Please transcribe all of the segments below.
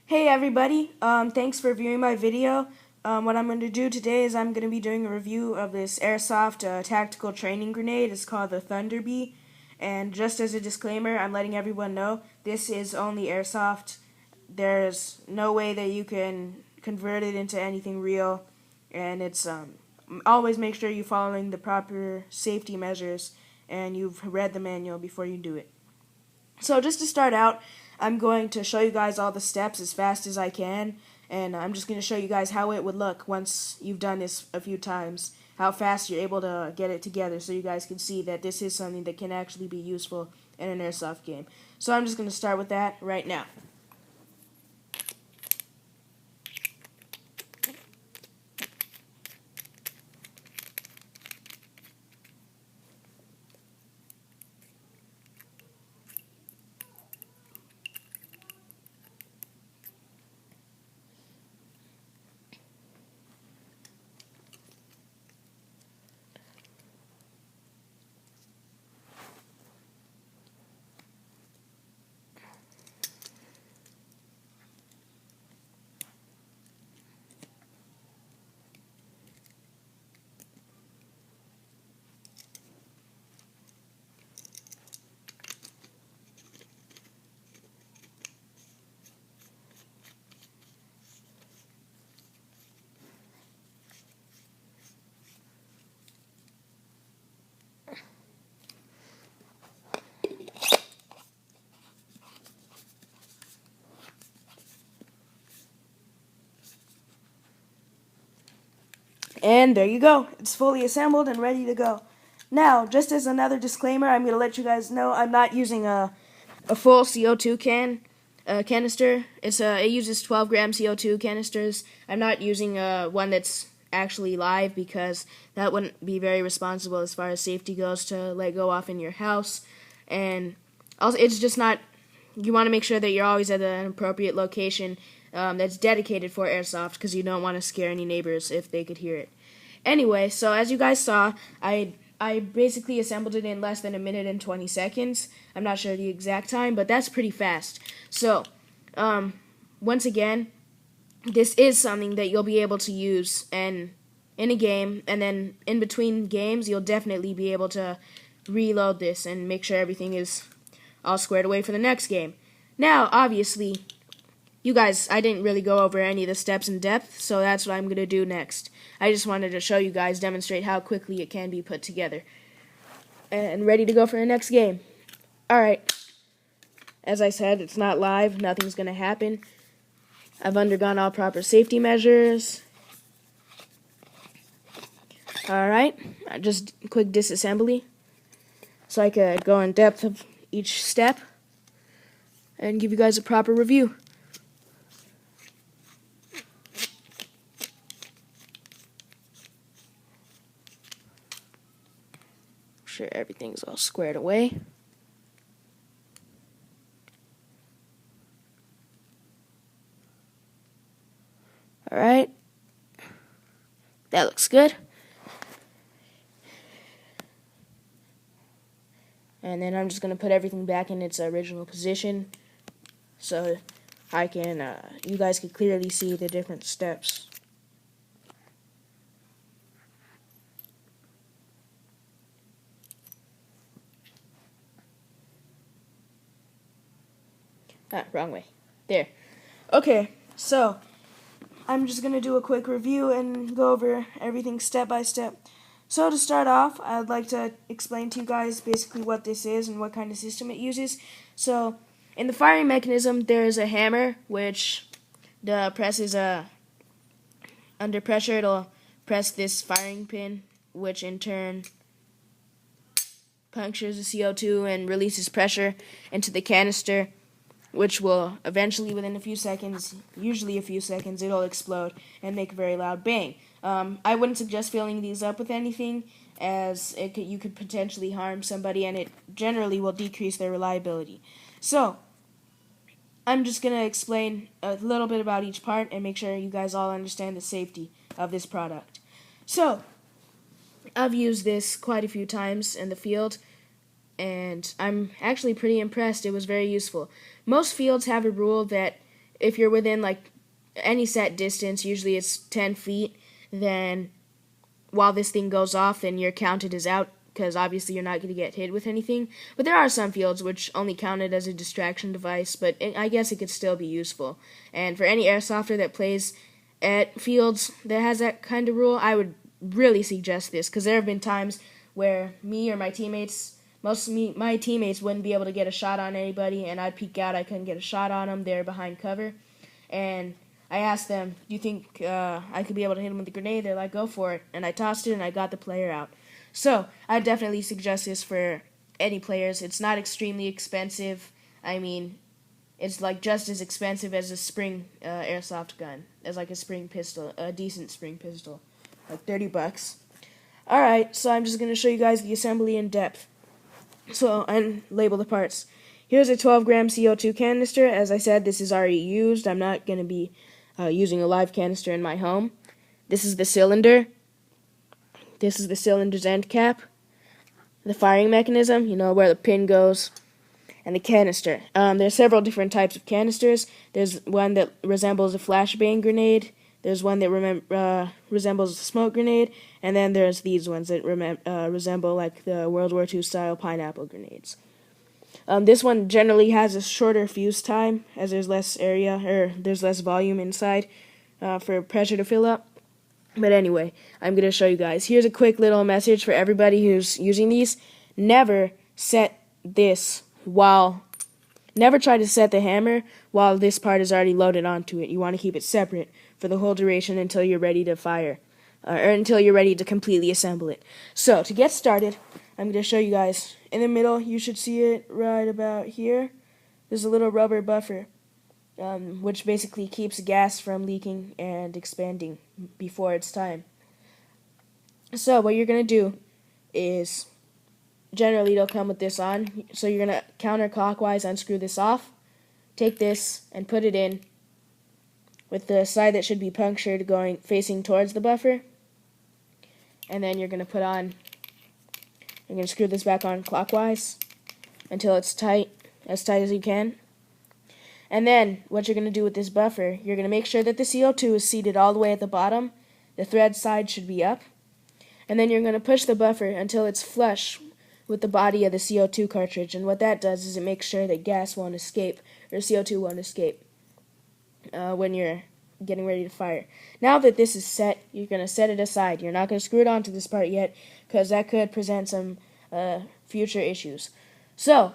Hey everybody, thanks for viewing my video. What I'm going to do today is I'm going to be doing a review of this Airsoft tactical training grenade. It's called the Thunder Bee. And just as a disclaimer, I'm letting everyone know this is only Airsoft. There's no way that you can convert it into anything real. And it's always make sure you're following the proper safety measures and you've read the manual before you do it. So just to start out, I'm going to show you guys all the steps as fast as I can, and I'm just going to show you guys how it would look once you've done this a few times, how fast you're able to get it together so you guys can see that this is something that can actually be useful in an airsoft game. So I'm just going to start with that right now. And there you go. It's fully assembled and ready to go. Now, just as another disclaimer, I'm going to let you guys know I'm not using a full CO2 canister. It uses 12 gram CO2 canisters. I'm not using one that's actually live because that wouldn't be very responsible as far as safety goes to let go off in your house. And also, it's just not. You want to make sure that you're always at an appropriate location that's dedicated for airsoft because you don't want to scare any neighbors if they could hear it. Anyway, so as you guys saw, I basically assembled it in less than a minute and 20 seconds. I'm not sure the exact time, but that's pretty fast. So, once again, this is something that you'll be able to use in a game, and then in between games, you'll definitely be able to reload this and make sure everything is all squared away for the next game. Now, obviously, you guys, I didn't really go over any of the steps in depth, so that's what I'm going to do next. I just wanted to show you guys, demonstrate how quickly it can be put together. And ready to go for the next game. Alright, as I said, it's not live, nothing's going to happen. I've undergone all proper safety measures. Alright, just quick disassembly, so I could go in depth of each step and give you guys a proper review. Sure everything's all squared away. Alright, that looks good. And then I'm just going to put everything back in its original position so I can, you guys can clearly see the different steps. Wrong way. There. Okay, so I'm just going to do a quick review and go over everything step by step. So to start off, I'd like to explain to you guys basically what this is and what kind of system it uses. So in the firing mechanism, there is a hammer which presses under pressure. It'll press this firing pin, which in turn punctures the CO2 and releases pressure into the canister, which will eventually, within a few seconds, usually a few seconds, it'll explode and make a very loud bang. I wouldn't suggest filling these up with anything, as you could potentially harm somebody, and it generally will decrease their reliability. So, I'm just going to explain a little bit about each part and make sure you guys all understand the safety of this product. So, I've used this quite a few times in the field, and I'm actually pretty impressed. It was very useful. Most fields have a rule that if you're within like any set distance, usually it's 10 feet, then while this thing goes off, then you're counted as out, because obviously you're not going to get hit with anything. But there are some fields which only count it as a distraction device, but I guess it could still be useful. And for any airsofter that plays at fields that has that kind of rule, I would really suggest this, because there have been times where me or my teammates, my teammates wouldn't be able to get a shot on anybody, and I'd peek out, I couldn't get a shot on them, they're behind cover, and I asked them, do you think I could be able to hit him with a grenade? They're like, go for it. And I tossed it, and I got the player out. So I definitely suggest this for any players. It's not extremely expensive. I mean, it's like just as expensive as a spring airsoft gun, as like a spring pistol, a decent spring pistol, like $30. All right, so I'm just going to show you guys the assembly in depth. So I label the parts. Here's a 12-gram CO2 canister. As I said, this is already used. I'm not going to be using a live canister in my home. This is the cylinder. This is the cylinder's end cap. The firing mechanism, you know, where the pin goes. And the canister. There's several different types of canisters. There's one that resembles a flashbang grenade. There's one that resembles a smoke grenade. And then there's these ones that resemble like the World War II style pineapple grenades. This one generally has a shorter fuse time, as there's less area, or there's less volume inside for pressure to fill up. But anyway, I'm going to show you guys. Here's a quick little message for everybody who's using these. Never try to set the hammer while this part is already loaded onto it. You want to keep it separate for the whole duration until you're ready to fire, or until you're ready to completely assemble it. So, to get started, I'm going to show you guys. In the middle, you should see it right about here. There's a little rubber buffer, which basically keeps gas from leaking and expanding before it's time. So what you're going to do is, generally they'll come with this on, so you're going to counterclockwise unscrew this off, take this and put it in with the side that should be punctured facing towards the buffer, and then you're going to screw this back on clockwise until it's tight, as tight as you can. And then, what you're going to do with this buffer, you're going to make sure that the CO2 is seated all the way at the bottom. The thread side should be up. And then you're going to push the buffer until it's flush with the body of the CO2 cartridge. And what that does is it makes sure that gas won't escape, or CO2 won't escape when you're getting ready to fire. Now that this is set, you're going to set it aside. You're not going to screw it onto this part yet, because that could present some future issues. So,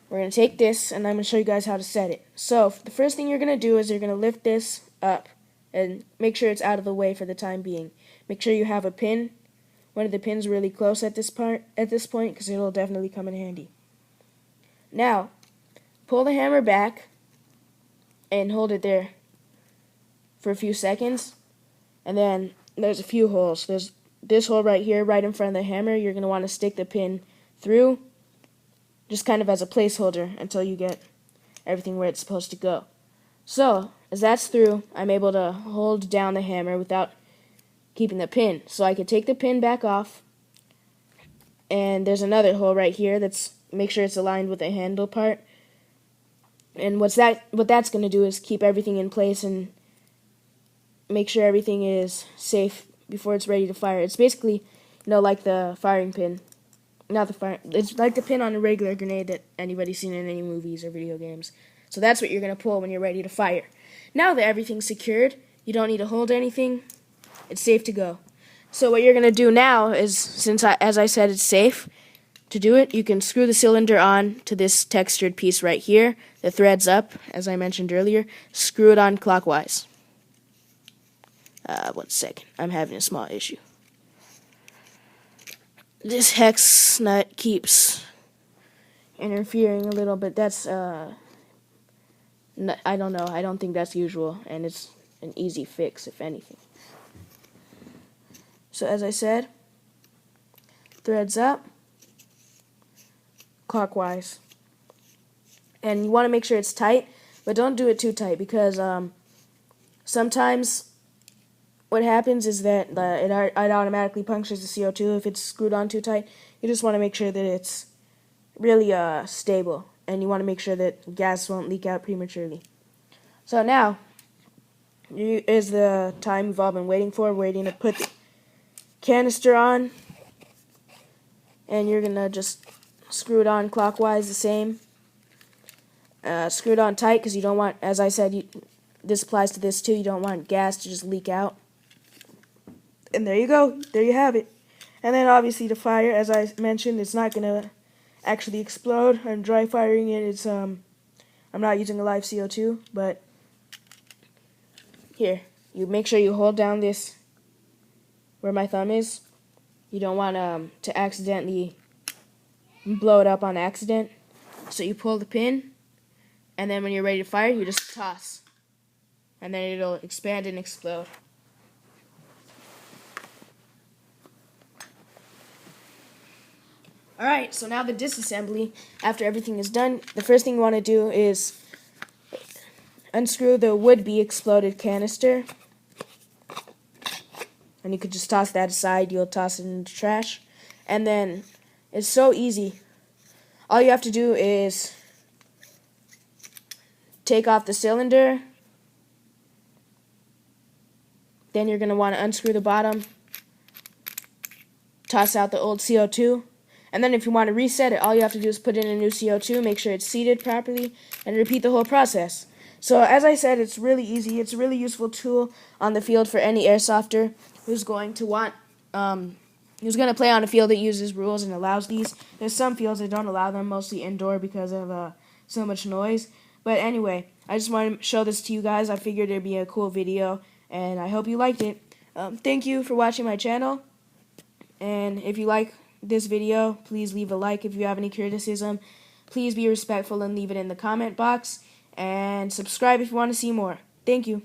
we're going to take this, and I'm going to show you guys how to set it. So, the first thing you're going to do is you're going to lift this up, and make sure it's out of the way for the time being. Make sure you have a pin, one of the pins really close at this point, because it'll definitely come in handy. Now, pull the hammer back, and hold it there for a few seconds, and then there's a few holes. There's this hole right here, right in front of the hammer. You're going to want to stick the pin through, just kind of as a placeholder until you get everything where it's supposed to go. So, as that's through, I'm able to hold down the hammer without keeping the pin. So I could take the pin back off, and there's another hole right here make sure it's aligned with the handle part. And what that's going to do is keep everything in place and make sure everything is safe before it's ready to fire. It's basically, like the firing pin. It's like the pin on a regular grenade that anybody's seen in any movies or video games. So that's what you're going to pull when you're ready to fire. Now that everything's secured, you don't need to hold anything. It's safe to go. So what you're going to do now is, as I said, it's safe to do it, you can screw the cylinder on to this textured piece right here. The thread's up, as I mentioned earlier. Screw it on clockwise. 1 second. I'm having a small issue. This hex nut keeps interfering a little, but that's, I don't know. I don't think that's usual, and it's an easy fix, if anything. So, as I said, threads up, clockwise. And you want to make sure it's tight, but don't do it too tight, because sometimes what happens is that it automatically punctures the CO2 if it's screwed on too tight. You just want to make sure that it's really stable, and you want to make sure that gas won't leak out prematurely. So now is the time you've all been waiting for, waiting to put the canister on, and you're gonna just screw it on clockwise the same. Screw it on tight because you don't want, as I said, this applies to this too, you don't want gas to just leak out. And there you go, there you have it. And then obviously the fire, as I mentioned, it's not gonna actually explode. I'm dry firing it. It's I'm not using a live CO2, but here, you make sure you hold down this where my thumb is. You don't want to accidentally blow it up on accident. So you pull the pin, and then when you're ready to fire, you just toss, and then it'll expand and explode. Alright, so now the disassembly, after everything is done, the first thing you want to do is unscrew the would-be exploded canister. And you could just toss that aside, you'll toss it in the trash. And then, it's so easy. All you have to do is take off the cylinder. Then you're going to want to unscrew the bottom. Toss out the old CO2. And then if you want to reset it, all you have to do is put in a new CO2, make sure it's seated properly, and repeat the whole process. So as I said, it's really easy. It's a really useful tool on the field for any airsofter who's going to want, who's going to play on a field that uses rules and allows these. There's some fields that don't allow them, mostly indoor because of so much noise. But anyway, I just wanted to show this to you guys. I figured it'd be a cool video, and I hope you liked it. Thank you for watching my channel, and if you like this video, please leave a like. If you have any criticism, please be respectful and leave it in the comment box, and subscribe if you want to see more. Thank you.